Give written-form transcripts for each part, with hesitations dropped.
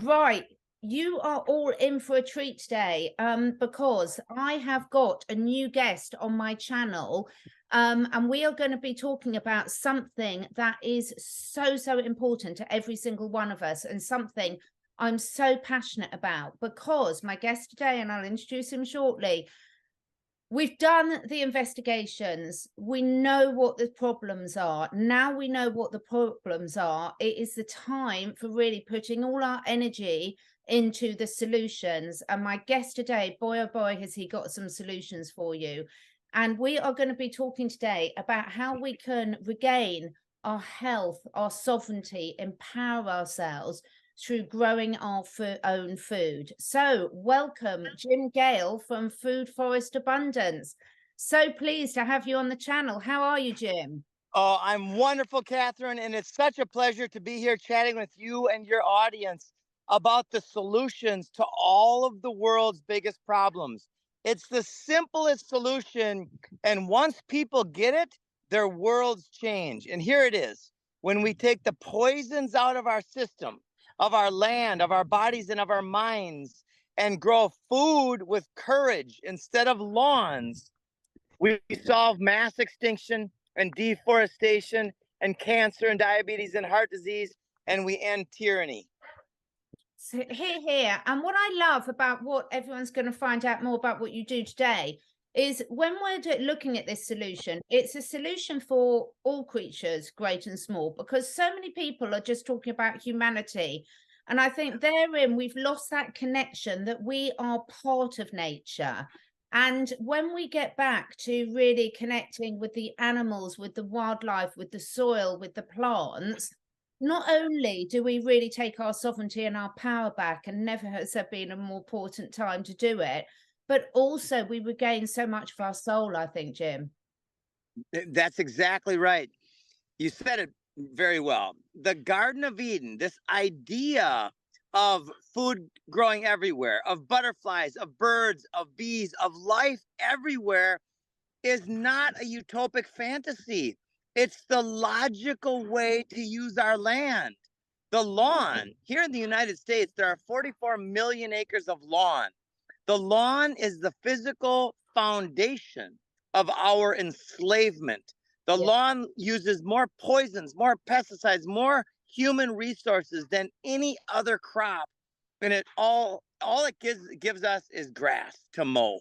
Right. You are all in for a treat today, because I have got a new guest on my channel, and we are going to be talking about something that is so important to every single one of us, and something I'm so passionate about, because my guest today, and I'll introduce him shortly, we've done the investigations. We know what the problems are. Now we know what the problems are. It is the time for really putting all our energy into the solutions. And my guest today, boy, oh boy, has he got some solutions for you. And we are going to be talking today about how we can regain our health, our sovereignty, empower ourselves through growing our own food. So welcome, Jim Gale from Food Forest Abundance. So pleased to have you on the channel. How are you, Jim? Oh, I'm wonderful, Catherine, and it's such a pleasure to be here chatting with you and your audience about the solutions to all of the world's biggest problems. It's the simplest solution, and once people get it, their worlds change. And here it is. When we take the poisons out of our system, of our land, of our bodies, and of our minds, and grow food with courage instead of lawns, we solve mass extinction and deforestation and cancer and diabetes and heart disease, and we end tyranny. So here. And what I love about what everyone's going to find out more about what you do today is when we're looking at this solution, it's a solution for all creatures, great and small, because so many people are just talking about humanity. And I think therein we've lost that connection that we are part of nature. And when we get back to really connecting with the animals, with the wildlife, with the soil, with the plants, not only do we really take our sovereignty and our power back, and never has there been a more important time to do it, but also we regain so much of our soul, I think, Jim. That's exactly right. You said it very well. The Garden of Eden, this idea of food growing everywhere, of butterflies, of birds, of bees, of life everywhere, is not a utopic fantasy. It's the logical way to use our land. The lawn, here in the United States, there are 44 million acres of lawn. The lawn is the physical foundation of our enslavement. The Yeah. lawn uses more poisons, more pesticides, more human resources than any other crop. And all it gives us is grass to mow.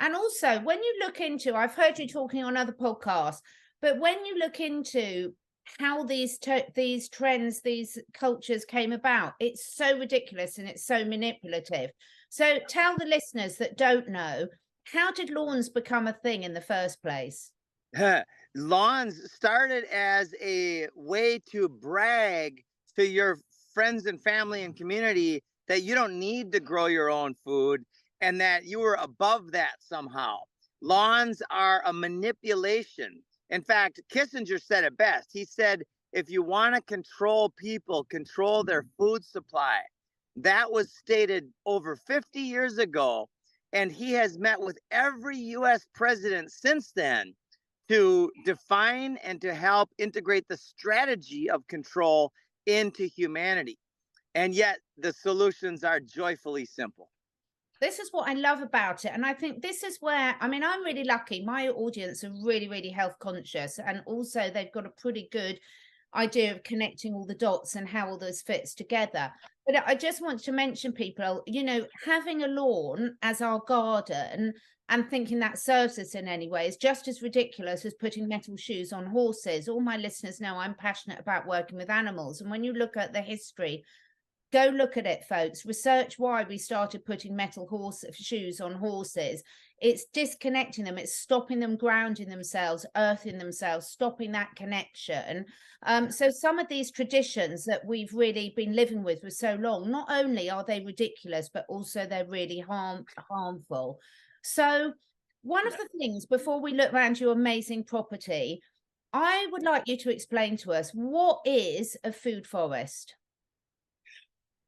And also, when you look into, I've heard you talking on other podcasts, but when you look into how these trends, these cultures came about, it's so ridiculous and it's so manipulative. So tell the listeners that don't know, how did lawns become a thing in the first place? Lawns started as a way to brag to your friends and family and community that you don't need to grow your own food and that you were above that somehow. Lawns are a manipulation. In fact, Kissinger said it best. He said, if you want to control people, control their food supply. That was stated over 50 years ago. And he has met with every US president since then to define and to help integrate the strategy of control into humanity. And yet the solutions are joyfully simple. This is what I love about it. And I think this is where, I mean, I'm really lucky. My audience are really health conscious. And also they've got a pretty good idea of connecting all the dots and how all this fits together. But I just want to mention people, you know, having a lawn as our garden and thinking that serves us in any way is just as ridiculous as putting metal shoes on horses. All my listeners know I'm passionate about working with animals. And when you look at the history, go look at it, folks. Research why we started putting metal shoes on horses. It's disconnecting them. It's stopping them grounding themselves, earthing themselves, stopping that connection. So some of these traditions that we've really been living with for so long, not only are they ridiculous, but also they're really harmful. So one of the things, before we look around your amazing property, I would like you to explain to us, what is a food forest?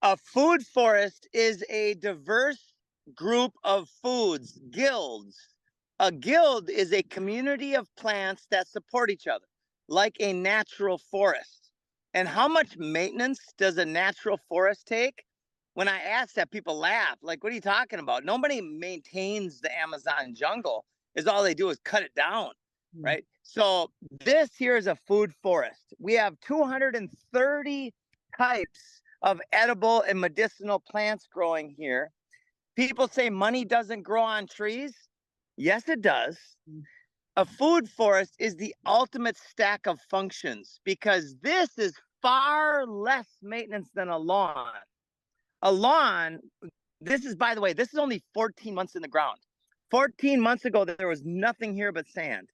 A food forest is a diverse group of foods, guilds. A guild is a community of plants that support each other, like a natural forest. And how much maintenance does a natural forest take? When I ask that, people laugh. Like, what are you talking about? Nobody maintains the Amazon jungle. Is all they do is cut it down, Mm. right? So this here is a food forest. We have 230 types of edible and medicinal plants growing here. People say money doesn't grow on trees. Yes, it does. Mm. A food forest is the ultimate stack of functions because this is far less maintenance than a lawn. A lawn, this is, by the way, this is only 14 months in the ground. 14 months ago, there was nothing here but sand.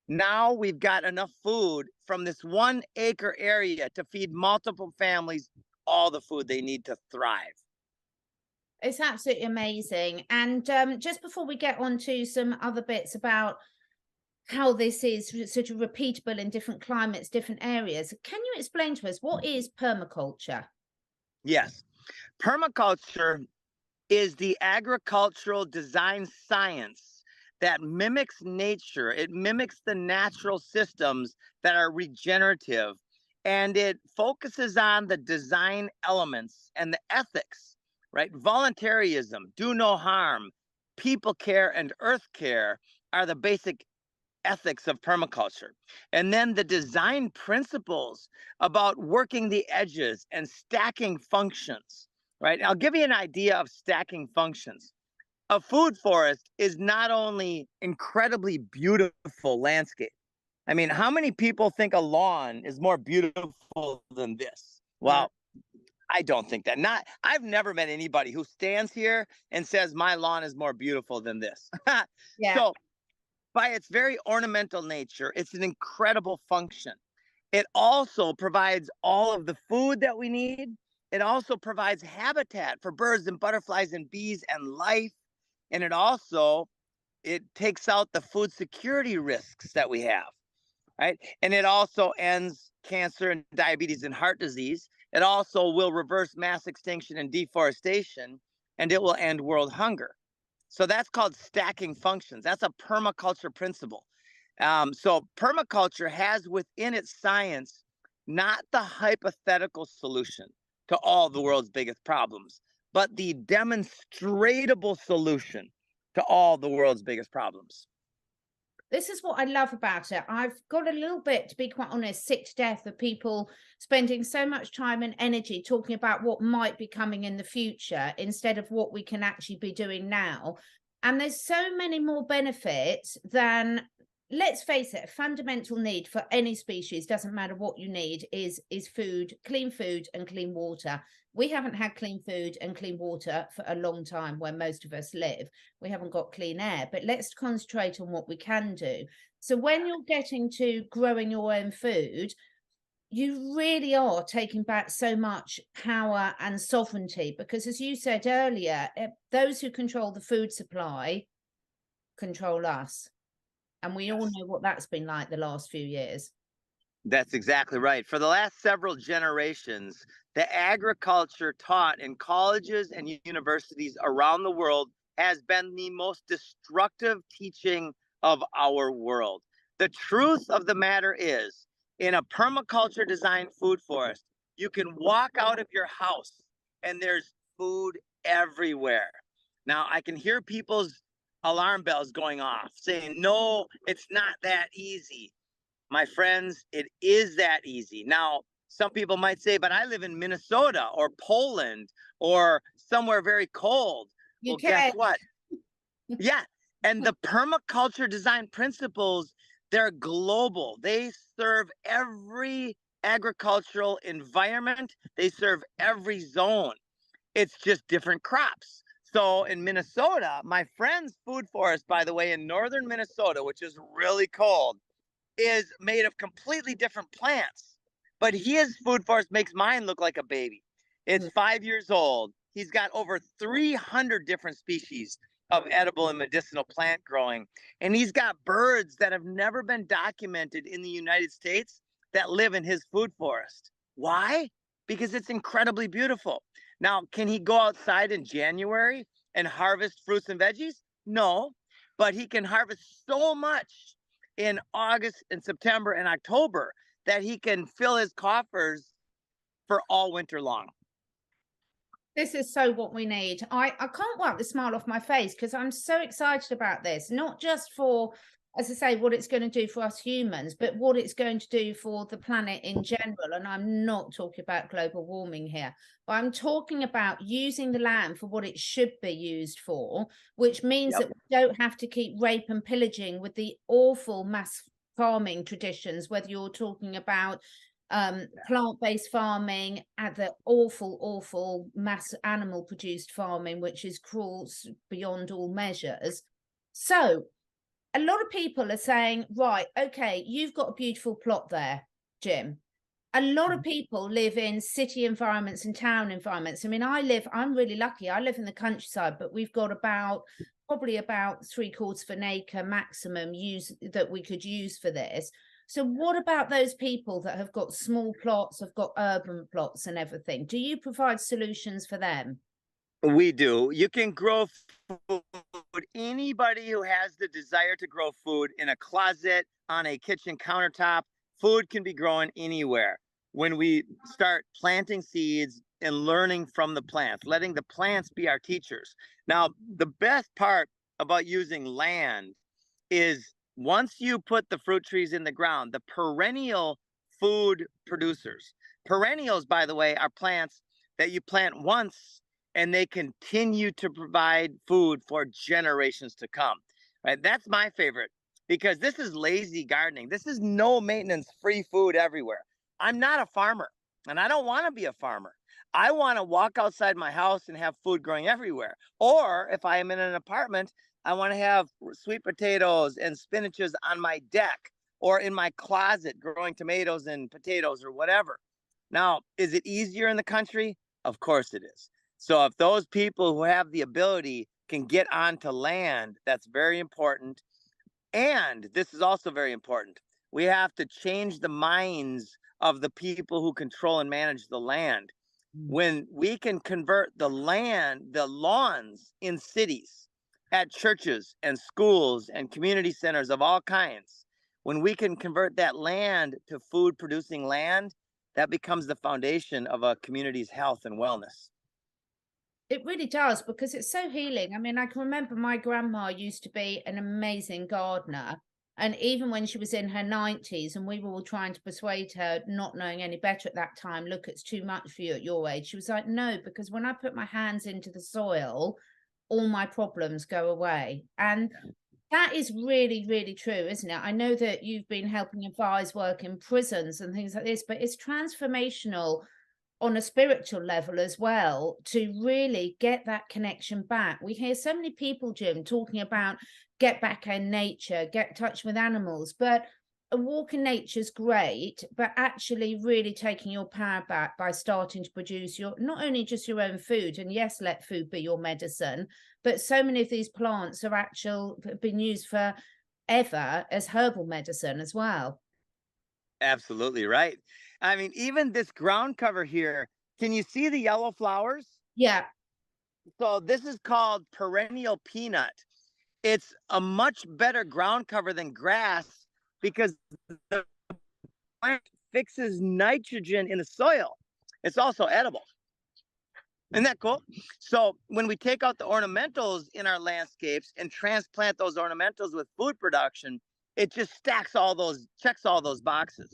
Now we've got enough food from this 1 acre area to feed multiple families all the food they need to thrive. It's absolutely amazing. And just before we get on to some other bits about how this is sort of repeatable in different climates, different areas, can you explain to us what is permaculture? Yes, permaculture is the agricultural design science that mimics nature. It mimics the natural systems that are regenerative, and it focuses on the design elements and the ethics, right? Voluntarism, do no harm, people care, and earth care are the basic ethics of permaculture. And then the design principles about working the edges and stacking functions, right? I'll give you an idea of stacking functions. A food forest is not only incredibly beautiful landscape. I mean, how many people think a lawn is more beautiful than this? No. Well, I don't think that. Not, I've never met anybody who stands here and says my lawn is more beautiful than this. Yeah. So by its very ornamental nature, it's an incredible function. It also provides all of the food that we need. It also provides habitat for birds and butterflies and bees and life. And it takes out the food security risks that we have, right? And it also ends cancer and diabetes and heart disease. It also will reverse mass extinction and deforestation, and it will end world hunger. So that's called stacking functions. That's a permaculture principle. So permaculture has within its science not the hypothetical solution to all the world's biggest problems, but the demonstratable solution to all the world's biggest problems. This is what I love about it. I've got a little bit, to be quite honest, sick to death of people spending so much time and energy talking about what might be coming in the future instead of what we can actually be doing now. And there's so many more benefits than, let's face it, a fundamental need for any species, doesn't matter what you need, is food, clean food and clean water. We haven't had clean food and clean water for a long time where most of us live. We haven't got clean air, but let's concentrate on what we can do. So when you're getting to growing your own food, you really are taking back so much power and sovereignty, because as you said earlier, those who control the food supply control us. And we all know what that's been like the last few years. That's exactly right. For the last several generations, the agriculture taught in colleges and universities around the world has been the most destructive teaching of our world. The truth of the matter is, in a permaculture designed food forest, you can walk out of your house and there's food everywhere. Now, I can hear people's alarm bells going off saying, no, it's not that easy. My friends, it is that easy. Now, some people might say, but I live in Minnesota or Poland or somewhere very cold. You Well, can. guess what? Yeah. And the permaculture design principles, they're global. They serve every agricultural environment, they serve every zone. It's just different crops. So in Minnesota, my friend's food forest, by the way, in northern Minnesota, which is really cold, is made of completely different plants. But his food forest makes mine look like a baby. It's 5 years old. He's got over 300 different species of edible and medicinal plant growing. And he's got birds that have never been documented in the United States that live in his food forest. Why? Because it's incredibly beautiful. Now, can he go outside in January and harvest fruits and veggies? No, but he can harvest so much in August and September and October that he can fill his coffers for all winter long. This is so what we need. I can't wipe the smile off my face because I'm so excited about this, not just for, as I say, what it's going to do for us humans, but what it's going to do for the planet in general. And I'm not talking about global warming here, but I'm talking about using the land for what it should be used for, which means that we don't have to keep rape and pillaging with the awful mass farming traditions, whether you're talking about plant-based farming, at the awful mass animal produced farming, which is cruel beyond all measures. So a lot of people are saying, right, okay, you've got a beautiful plot there, Jim. A lot of people live in city environments and town environments. I mean, I'm really lucky. I live in the countryside, but we've got probably about 3/4 of an acre maximum that we could use for this. So what about those people that have got small plots, have got urban plots and everything? Do you provide solutions for them? We do. You can grow food. Anybody who has the desire to grow food in a closet, on a kitchen countertop, food can be grown anywhere. When we start planting seeds and learning from the plants, letting the plants be our teachers. Now, the best part about using land is once you put the fruit trees in the ground, the perennial food producers. Perennials, by the way, are plants that you plant once and they continue to provide food for generations to come. Right? That's my favorite because this is lazy gardening. This is no maintenance, free food everywhere. I'm not a farmer and I don't want to be a farmer. I want to walk outside my house and have food growing everywhere. Or if I am in an apartment, I want to have sweet potatoes and spinaches on my deck or in my closet growing tomatoes and potatoes or whatever. Now, is it easier in the country? Of course it is. So if those people who have the ability can get onto land, that's very important. And this is also very important. We have to change the minds of the people who control and manage the land. When we can convert the lawns in cities, at churches and schools and community centers of all kinds, when we can convert that land to food producing land, that becomes the foundation of a community's health and wellness. It really does, because it's so healing. I mean, I can remember my grandma used to be an amazing gardener. And even when she was in her 90s and we were all trying to persuade her, not knowing any better at that time, look, it's too much for you at your age. She was like, no, because when I put my hands into the soil, all my problems go away. And that is really, really true, isn't it? I know that you've been helping advise work in prisons and things like this, but it's transformational on a spiritual level as well to really get that connection back. We hear so many people, Jim, talking about get back in nature, get in touch with animals, but a walk in nature is great, but actually really taking your power back by starting to produce your, not only just your own food, and yes, let food be your medicine, but so many of these plants are been used for ever as herbal medicine as well. Absolutely right. I mean, even this ground cover here, can you see the yellow flowers? Yeah. So this is called perennial peanut. It's a much better ground cover than grass because the plant fixes nitrogen in the soil. It's also edible. Isn't that cool? So when we take out the ornamentals in our landscapes and transplant those ornamentals with food production, it just checks all those boxes.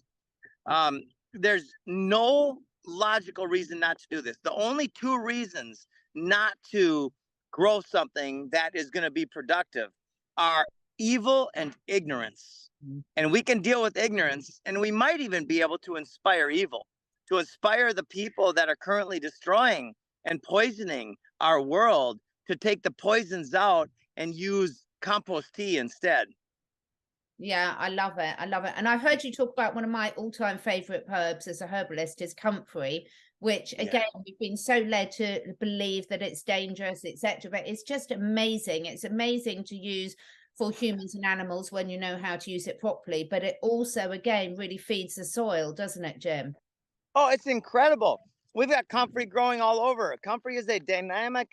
There's no logical reason not to do this. The only two reasons not to grow something that is going to be productive are evil and ignorance. And we can deal with ignorance, and we might even be able to inspire evil, to inspire the people that are currently destroying and poisoning our world to take the poisons out and use compost tea instead. Yeah, I love it. I love it. And I've heard you talk about one of my all-time favorite herbs as a herbalist is comfrey, which again, we've been so led to believe that it's dangerous, etc. But it's just amazing. It's amazing to use for humans and animals when you know how to use it properly. But it also, again, really feeds the soil, doesn't it, Jim? Oh, it's incredible. We've got comfrey growing all over. Comfrey is a dynamic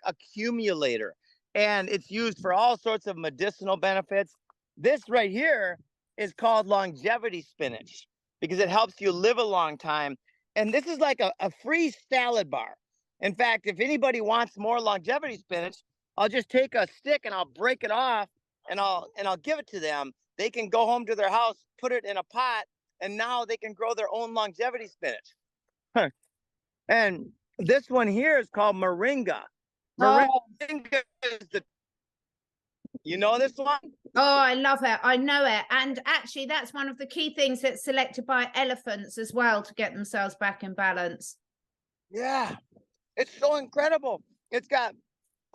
accumulator, and it's used for all sorts of medicinal benefits. This right here is called longevity spinach because it helps you live a long time. And this is like a free salad bar. In fact, if anybody wants more longevity spinach, I'll just take a stick and I'll break it off and I'll give it to them. They can go home to their house, put it in a pot, and now they can grow their own longevity spinach. And this one here is called moringa. Oh, Moringa is you know this one? oh, I love it. I know it. And actually, that's one of the key things that's selected by elephants as well to get themselves back in balance. Yeah, it's so incredible. It's got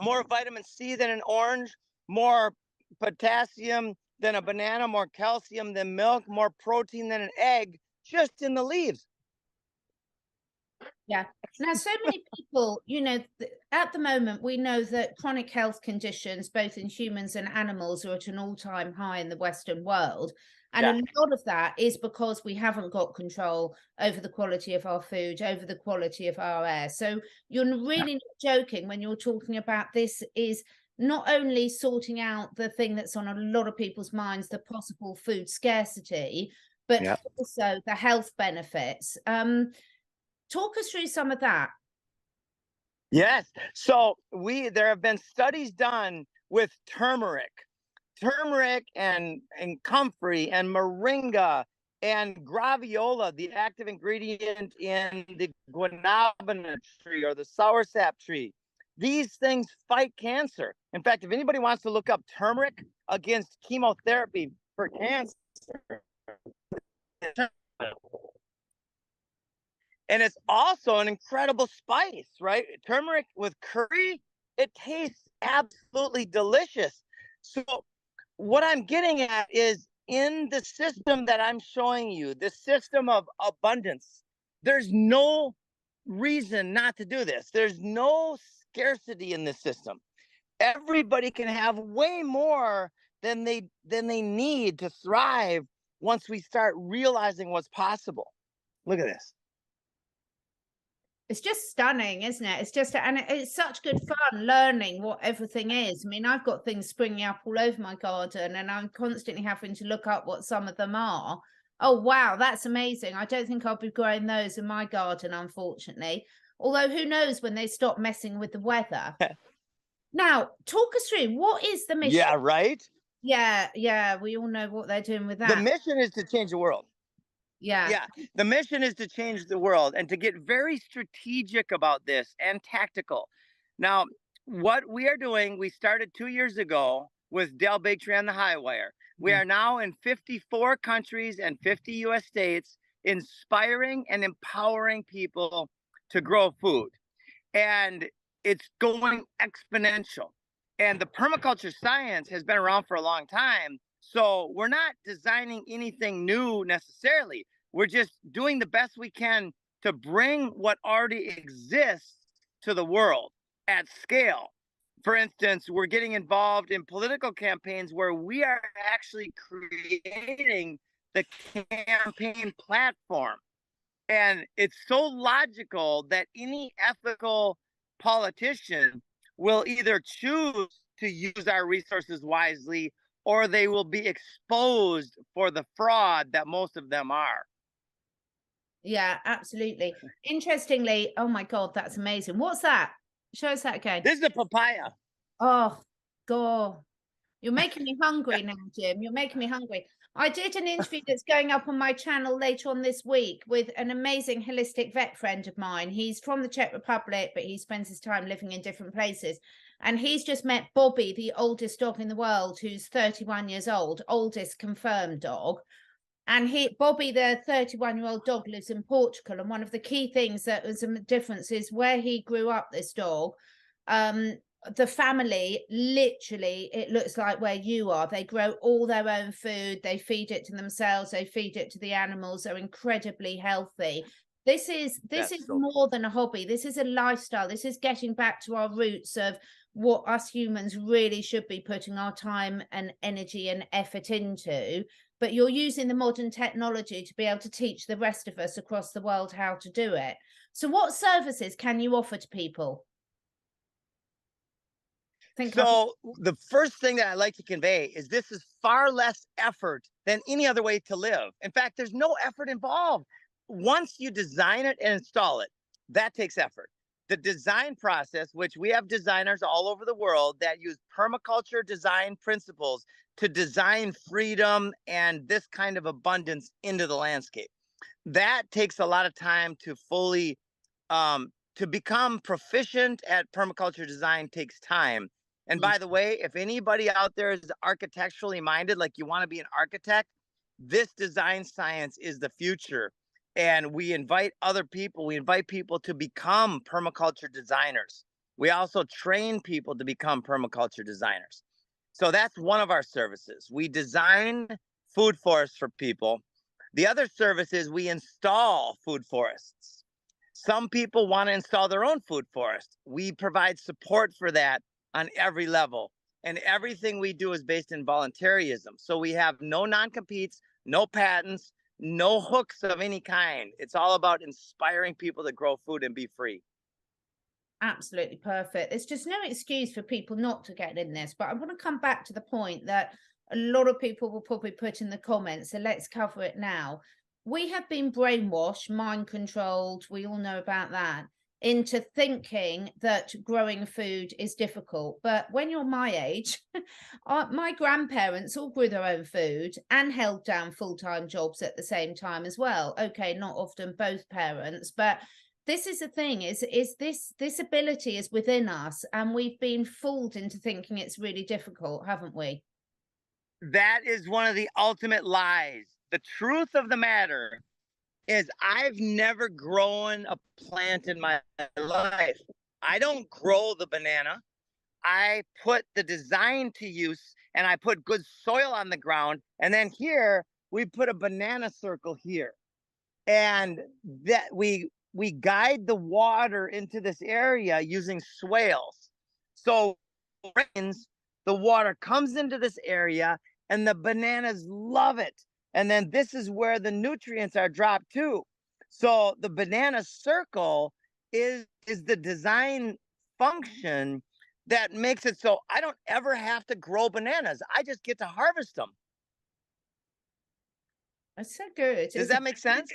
more vitamin C than an orange, more potassium than a banana, more calcium than milk, more protein than an egg, just in the leaves. Yeah. Now, so many people, at the moment, we know that chronic health conditions, both in humans and animals, are at an all-time high in the Western world. And a lot of that is because we haven't got control over the quality of our food, over the quality of our air. So you're really not joking when you're talking about this is not only sorting out the thing that's on a lot of people's minds, the possible food scarcity, but also the health benefits. Talk us through some of that. Yes. So there have been studies done with turmeric and comfrey and moringa and graviola, the active ingredient in the guanabana tree or the soursap tree. These things fight cancer. In fact, if anybody wants to look up turmeric against chemotherapy for cancer, and it's also an incredible spice, right? Turmeric with curry, it tastes absolutely delicious. So what I'm getting at is in the system that I'm showing you, the system of abundance, there's no reason not to do this. There's no scarcity in this system. Everybody can have way more than they need to thrive once we start realizing what's possible. Look at this. It's just stunning, isn't it? It's just, and it's such good fun learning what everything is. I mean, I've got things springing up all over my garden and I'm constantly having to look up what some of them are. Oh, wow, that's amazing. I don't think I'll be growing those in my garden, unfortunately. Although who knows when they stop messing with the weather. Now, talk us through, what is the mission? Yeah, right? Yeah, we all know what they're doing with that. The mission is to change the world. Yeah. The mission is to change the world and to get very strategic about this and tactical. Now, what we are doing, we started 2 years ago with Del Bakery on the High Wire. We are now in 54 countries and 50 US states, inspiring and empowering people to grow food. And it's going exponential. And the permaculture science has been around for a long time. So we're not designing anything new necessarily. We're just doing the best we can to bring what already exists to the world at scale. For instance, we're getting involved in political campaigns where we are actually creating the campaign platform. And it's so logical that any ethical politician will either choose to use our resources wisely or they will be exposed for the fraud that most of them are. Yeah, absolutely. Interestingly, oh my God, that's amazing. What's that? Show us that again. This is a papaya. Oh, God. You're making me hungry now, Jim. You're making me hungry. I did an interview that's going up on my channel later on this week with an amazing holistic vet friend of mine. He's from the Czech Republic, but he spends his time living in different places. And he's just met Bobby, the oldest dog in the world, who's 31 years old, oldest confirmed dog. And Bobby, the 31-year-old dog, lives in Portugal. And one of the key things that was a difference is where he grew up, this dog, the family, literally, it looks like where you are. They grow all their own food. They feed it to themselves. They feed it to the animals. They're incredibly healthy. This is more than a hobby. This is a lifestyle. This is getting back to our roots of what us humans really should be putting our time and energy and effort into. But you're using the modern technology to be able to teach the rest of us across the world how to do it. So what services can you offer to people? think I've So the first thing that I like to convey is this is far less effort than any other way to live. In fact, there's no effort involved. Once you design it and install it, that takes effort. The design process, which we have designers all over the world that use permaculture design principles to design freedom and this kind of abundance into the landscape. That takes a lot of time to fully to become proficient at permaculture design takes time. And Mm, by the way, if anybody out there is architecturally minded, like you want to be an architect, this design science is the future. And we invite other people, we invite people to become permaculture designers. We also train people to become permaculture designers. So that's one of our services. We design food forests for people. The other service is we install food forests. Some people want to install their own food forest. We provide support for that on every level. And everything we do is based in voluntarism. So we have no non-competes, no patents, no hooks of any kind. It's all about inspiring people to grow food and be free. absolutely perfect. There's just no excuse for people not to get in this. But I want to come back to the point that a lot of people will probably put in the comments. So let's cover it now. We have been brainwashed, mind controlled. We all know about that, into thinking that growing food is difficult. But when you're my age, my grandparents all grew their own food and held down full-time jobs at the same time as well. Okay, not often both parents, but this is the thing, is this ability is within us, and we've been fooled into thinking it's really difficult, haven't we? That is one of the ultimate lies. The truth of the matter is I've never grown a plant in my life. I don't grow the banana. I put the design to use and I put good soil on the ground. And then here we put a banana circle here. And that we guide the water into this area using swales. So rains, the water comes into this area and the bananas love it. And then this is where the nutrients are dropped too. So the banana circle is the design function that makes it so I don't ever have to grow bananas. I just get to harvest them. It's so good, Does isn't that it? make sense?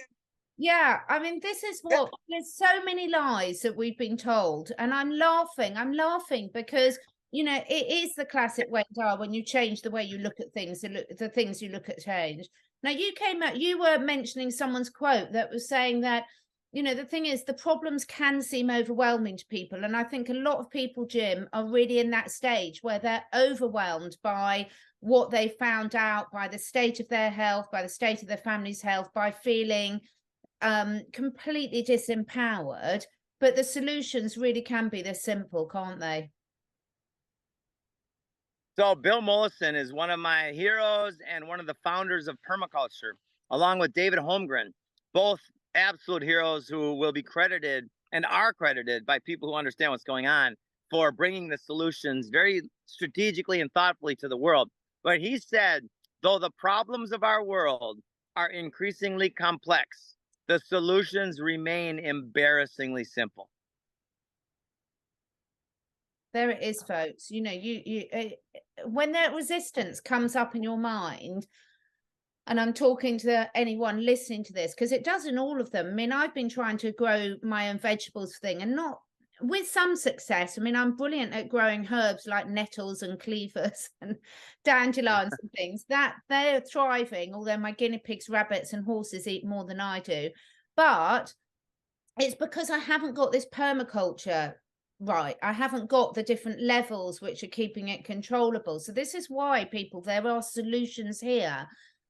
Yeah, I mean, this is Yeah. what there's so many lies that we've been told, and I'm laughing. I'm laughing because it is the classic way, Dar, when you change the way you look at things, the things you look at change. Now, you were mentioning someone's quote that was saying that the thing is, the problems can seem overwhelming to people, and I think a lot of people, Jim, are really in that stage where they're overwhelmed by what they found out, by the state of their health, by the state of their family's health, by feeling completely disempowered. But the solutions really can be this simple, can't they? So Bill Mollison is one of my heroes and one of the founders of permaculture, along with David Holmgren, both absolute heroes who will be credited and are credited by people who understand what's going on for bringing the solutions very strategically and thoughtfully to the world. But he said, though the problems of our world are increasingly complex, the solutions remain embarrassingly simple. There it is, folks. When that resistance comes up in your mind, and I'm talking to anyone listening to this, because it does in all of them. I mean, I've been trying to grow my own vegetables thing, and not with some success. I mean, I'm brilliant at growing herbs like nettles and cleavers and dandelions and things that they're thriving, although my guinea pigs, rabbits, and horses eat more than I do. But it's because I haven't got this permaculture right. I haven't got the different levels which are keeping it controllable. So this is why, people, there are solutions here.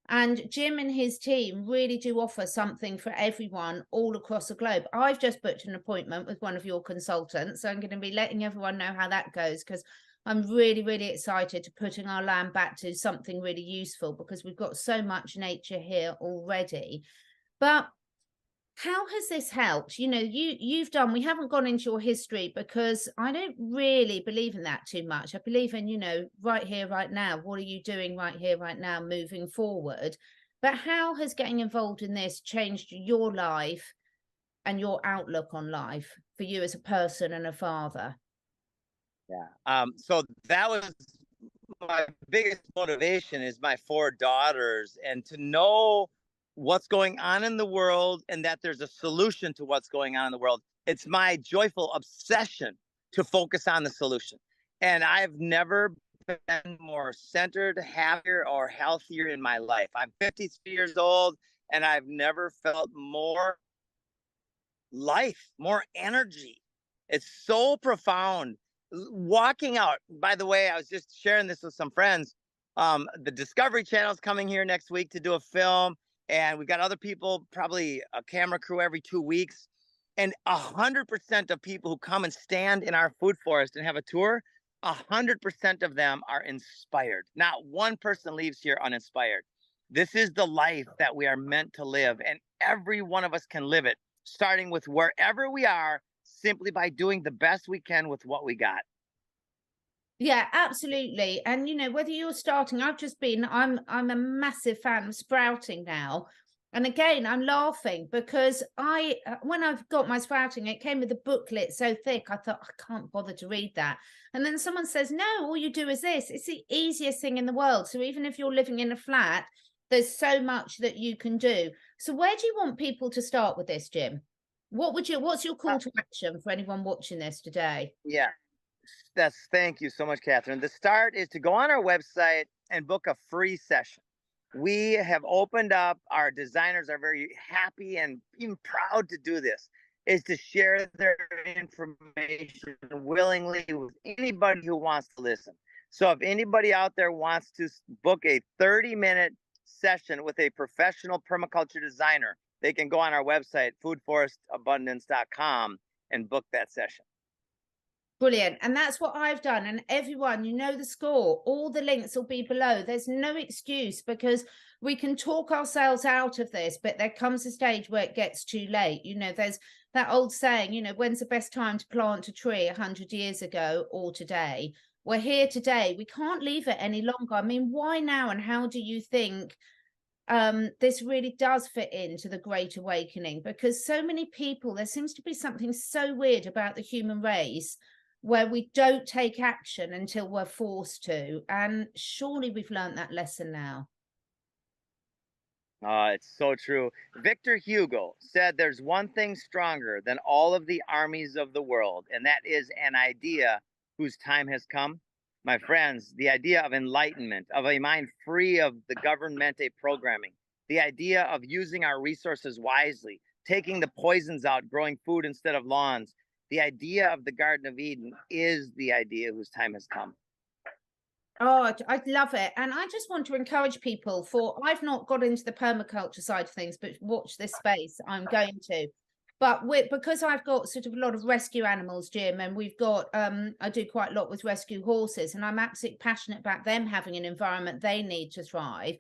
And Jim and his team really do offer something for everyone all across the globe. I've just booked an appointment with one of your consultants. So I'm going to be letting everyone know how that goes, because I'm really, really excited to putting our land back to something really useful, because we've got so much nature here already. But how has this helped? You've done, we haven't gone into your history because I don't really believe in that too much. I believe in, right here, right now. What are you doing right here, right now, moving forward? But how has getting involved in this changed your life and your outlook on life for you as a person and a father? Yeah. So that was my biggest motivation is my 4 daughters, and to know what's going on in the world and that there's a solution to what's going on in the world. It's my joyful obsession to focus on the solution. And I've never been more centered, happier, or healthier in my life. I'm 53 years old, and I've never felt more life, more energy. It's so profound. Walking out, by the way, I was just sharing this with some friends. The Discovery Channel is coming here next week to do a film, and we got other people, probably a camera crew every 2 weeks. And 100% of people who come and stand in our food forest and have a tour, 100% of them are inspired. Not one person leaves here uninspired. This is the life that we are meant to live, and every one of us can live it, starting with wherever we are, simply by doing the best we can with what we got. Yeah, absolutely. And you know, whether you're starting, I'm a massive fan of sprouting now. And again, I'm laughing because when I've got my sprouting, it came with a booklet so thick, I thought, I can't bother to read that. And then someone says, no, all you do is this. It's the easiest thing in the world. So even if you're living in a flat, there's so much that you can do. So where do you want people to start with this, Jim? What's your call to action for anyone watching this today? Yeah, thank you so much, Catherine. The start is to go on our website and book a free session. We have opened up, our designers are very happy and even proud to do this, is to share their information willingly with anybody who wants to listen. So if anybody out there wants to book a 30-minute session with a professional permaculture designer, they can go on our website, foodforestabundance.com, and book that session. Brilliant. And that's what I've done. And everyone, you know the score. All the links will be below. There's no excuse because we can talk ourselves out of this, but there comes a stage where it gets too late. You know, there's that old saying, you know, when's the best time to plant a tree, 100 years ago or today? We're here today. We can't leave it any longer. I mean, why now? And how do you think this really does fit into the Great Awakening? Because so many people, there seems to be something so weird about the human race where we don't take action until we're forced to. And surely we've learned that lesson now. It's so true. Victor Hugo said there's one thing stronger than all of the armies of the world, and that is an idea whose time has come. My friends, the idea of enlightenment, of a mind free of the governmente programming, the idea of using our resources wisely, taking the poisons out, growing food instead of lawns, the idea of the Garden of Eden is the idea whose time has come. Oh, I love it. And I just want to encourage people I've not got into the permaculture side of things, but watch this space. I'm going to. But because I've got sort of a lot of rescue animals, Jim, and we've got, I do quite a lot with rescue horses, and I'm absolutely passionate about them having an environment they need to thrive.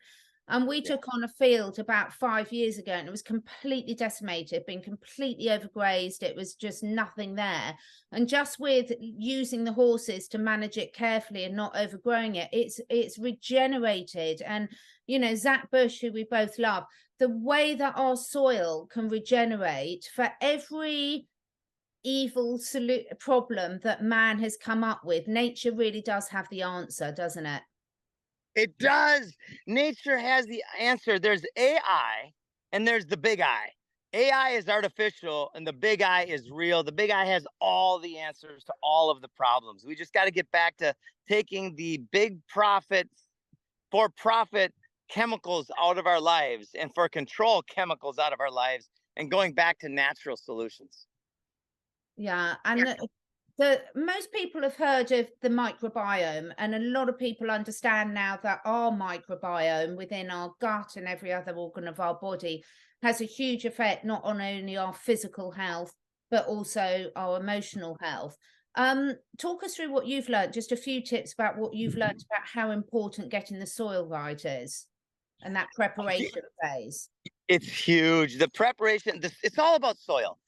And we took on a field about 5 years ago, and it was completely decimated, been completely overgrazed. It was just nothing there. And just with using the horses to manage it carefully and not overgrowing it, it's regenerated. And, you know, Zach Bush, who we both love, the way that our soil can regenerate for every evil problem that man has come up with, nature really does have the answer, doesn't it? It does. Nature has the answer. There's AI and there's the big I. AI is artificial and the big I is real. The big I has all the answers to all of the problems. We just got to get back to taking the big profit, for profit chemicals out of our lives and for control chemicals out of our lives and going back to natural solutions. Yeah. And the most people have heard of the microbiome, and a lot of people understand now that our microbiome within our gut and every other organ of our body has a huge effect not on only our physical health but also our emotional health. Talk us through what you've learned, just a few tips about what you've learned about how important getting the soil right is and that preparation phase. It's huge. The preparation, it's all about soil.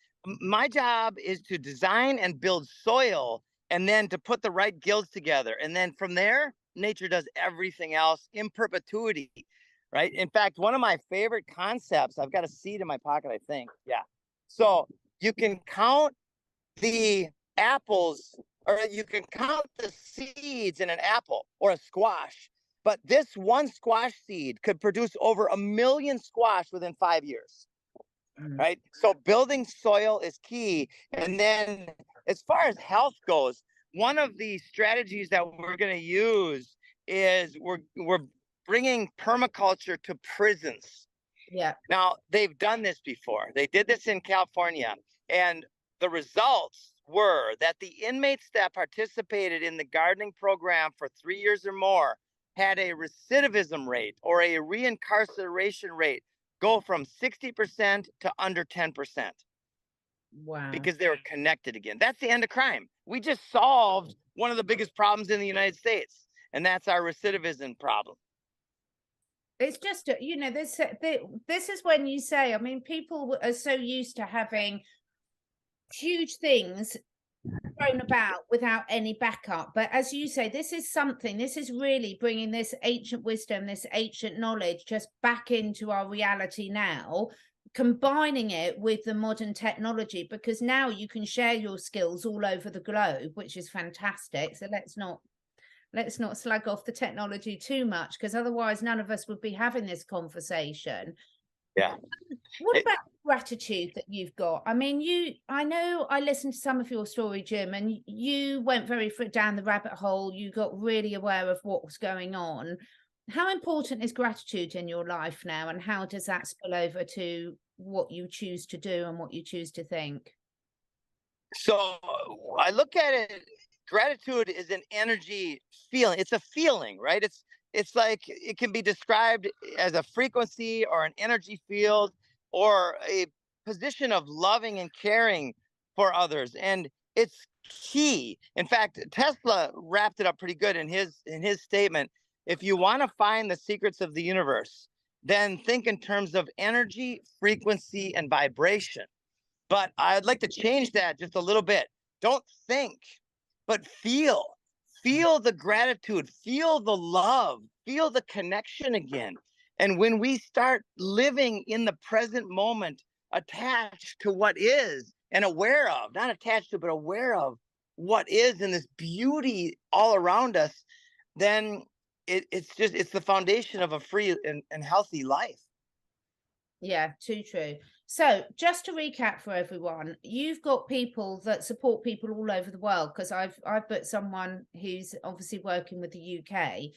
My job is to design and build soil and then to put the right guilds together. And then from there, nature does everything else in perpetuity, right? In fact, one of my favorite concepts, I've got a seed in my pocket, I think. Yeah. So you can count the apples or you can count the seeds in an apple or a squash. But this one squash seed could produce over 1 million squash within 5 years, right? So building soil is key. And then as far as health goes, one of the strategies that we're going to use is we're bringing permaculture to prisons. Yeah. Now, they've done this before. They did this in California, and the results were that the inmates that participated in the gardening program for 3 years or more had a recidivism rate or a reincarceration rate go from 60% to under 10%. Wow. Because they were connected again. That's the end of crime. We just solved one of the biggest problems in the United States, and that's our recidivism problem. It's just, this is when you say, I mean, people are so used to having huge things thrown about without any backup. But as you say, this is really bringing this ancient wisdom, this ancient knowledge just back into our reality now, combining it with the modern technology, because now you can share your skills all over the globe, which is fantastic. So let's not slag off the technology too much, because otherwise none of us would be having this conversation. Yeah. What about gratitude that you've got? I mean, I know I listened to some of your story, Jim, and you went very down the rabbit hole. You got really aware of what was going on. How important is gratitude in your life now, and how does that spill over to what you choose to do and what you choose to think? So I look at it, gratitude is an energy feeling. It's a feeling, right? It's like it can be described as a frequency or an energy field or a position of loving and caring for others. And it's key. In fact, Tesla wrapped it up pretty good in his statement. If you want to find the secrets of the universe, then think in terms of energy, frequency, and vibration. But I'd like to change that just a little bit. Don't think, but feel. Feel the gratitude, feel the love, feel the connection again. And when we start living in the present moment, attached to what is and aware of, not attached to, but aware of what is and this beauty all around us, then it's the foundation of a free and healthy life. Yeah, too true. So just to recap for everyone, you've got people that support people all over the world, because I've put someone who's obviously working with the UK.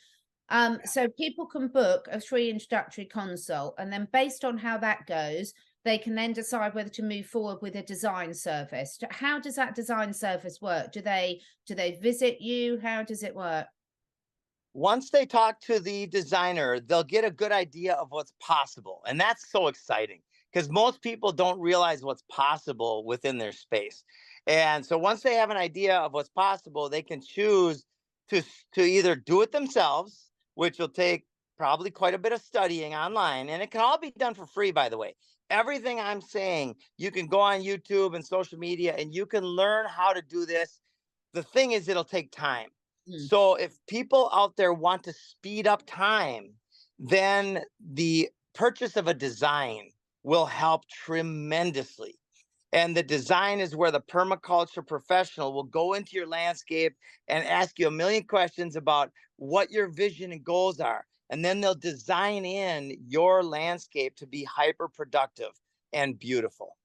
So people can book a free introductory consult, and then based on how that goes, they can then decide whether to move forward with a design service. How does that design service work? Do they visit you? How does it work? Once they talk to the designer, they'll get a good idea of what's possible. And that's so exciting because most people don't realize what's possible within their space. And so once they have an idea of what's possible, they can choose to, to either do it themselves, which will take probably quite a bit of studying online. And it can all be done for free, by the way. Everything I'm saying, you can go on YouTube and social media and you can learn how to do this. The thing is, it'll take time. So if people out there want to speed up time, then the purchase of a design will help tremendously. And the design is where the permaculture professional will go into your landscape and ask you a million questions about what your vision and goals are. And then they'll design in your landscape to be hyper productive and beautiful.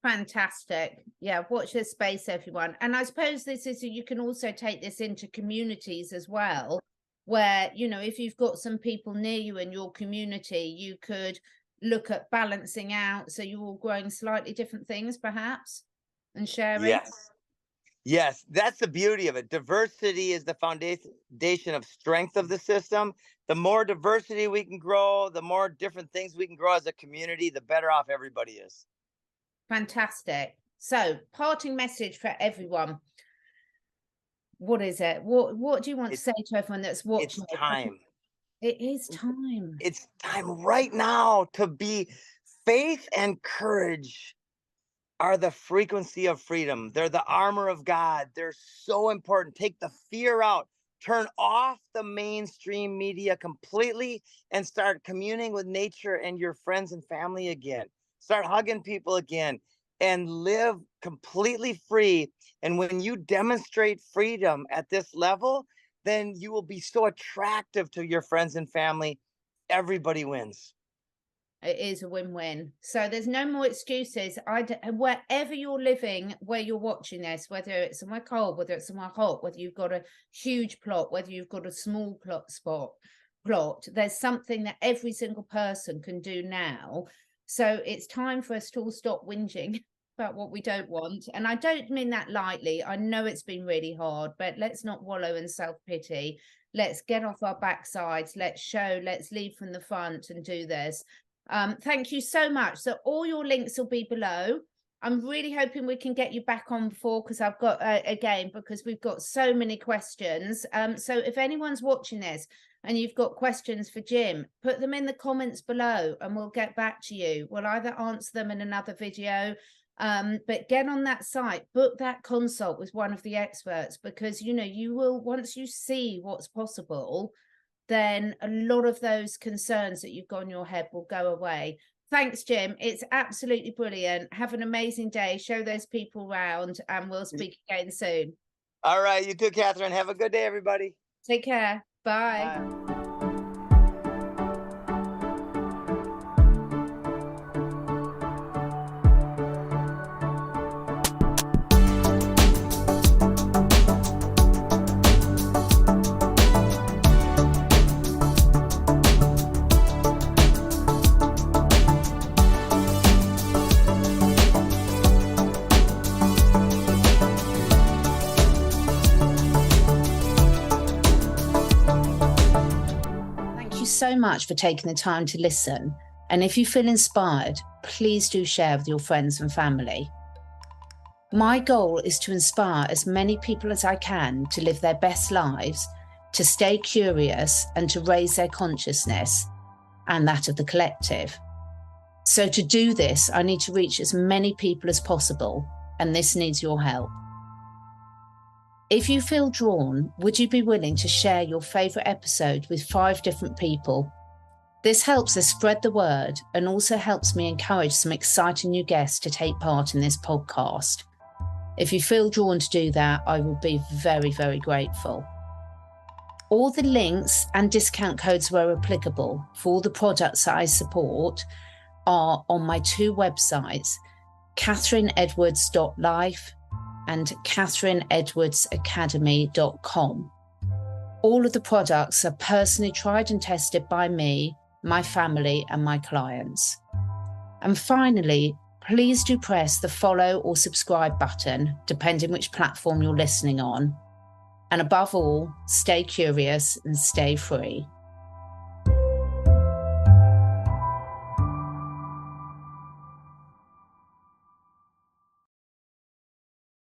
Fantastic. Yeah, watch this space, everyone. And I suppose you can also take this into communities as well, where, if you've got some people near you in your community, you could look at balancing out. So you're all growing slightly different things, perhaps, and sharing. Yes. Yes, that's the beauty of it. Diversity is the foundation of strength of the system. The more diversity we can grow, the more different things we can grow as a community, the better off everybody is. Fantastic. So, parting message for everyone. What is it? What do you want to say to everyone that's watching? It's time. It is time. It's time right now to be. Faith and courage are the frequency of freedom. They're the armor of God. They're so important. Take the fear out. Turn off the mainstream media completely and start communing with nature and your friends and family again. Start hugging people again. and live completely free. And when you demonstrate freedom at this level, then you will be so attractive to your friends and family. Everybody wins. It is a win-win. So there's no more excuses. Wherever you're living, where you're watching this, whether it's somewhere cold, whether it's somewhere hot, whether you've got a huge plot, whether you've got a small plot, there's something that every single person can do now. So it's time for us to all stop whinging about what we don't want. And I don't mean that lightly. I know it's been really hard, but let's not wallow in self-pity. Let's get off our backsides. Let's lead from the front and do this. Thank you so much. So all your links will be below. I'm really hoping we can get you back on before, because I've got again, because we've got so many questions. So if anyone's watching this and you've got questions for Jim, put them in the comments below and we'll get back to you. We'll either answer them in another video, but get on that site, book that consult with one of the experts, because you will, once you see what's possible, then a lot of those concerns that you've got in your head will go away. Thanks, Jim. It's absolutely brilliant. Have an amazing day. Show those people around, and we'll speak again soon. All right. You too, Catherine. Have a good day, everybody. Take care. Bye. Bye. So much for taking the time to listen, and if you feel inspired, please do share with your friends and family. My goal is to inspire as many people as I can to live their best lives, to stay curious, and to raise their consciousness and that of the collective. So to do this, I need to reach as many people as possible, and this needs your help. If you feel drawn, would you be willing to share your favourite episode with 5 different people? This helps us spread the word and also helps me encourage some exciting new guests to take part in this podcast. If you feel drawn to do that, I will be very, very grateful. All the links and discount codes where applicable for all the products that I support are on my 2 websites, catherineedwards.life and catherineedwardsacademy.com. All of the products are personally tried and tested by me, my family, and my clients. And finally, please do press the follow or subscribe button, depending which platform you're listening on. And above all, stay curious and stay free.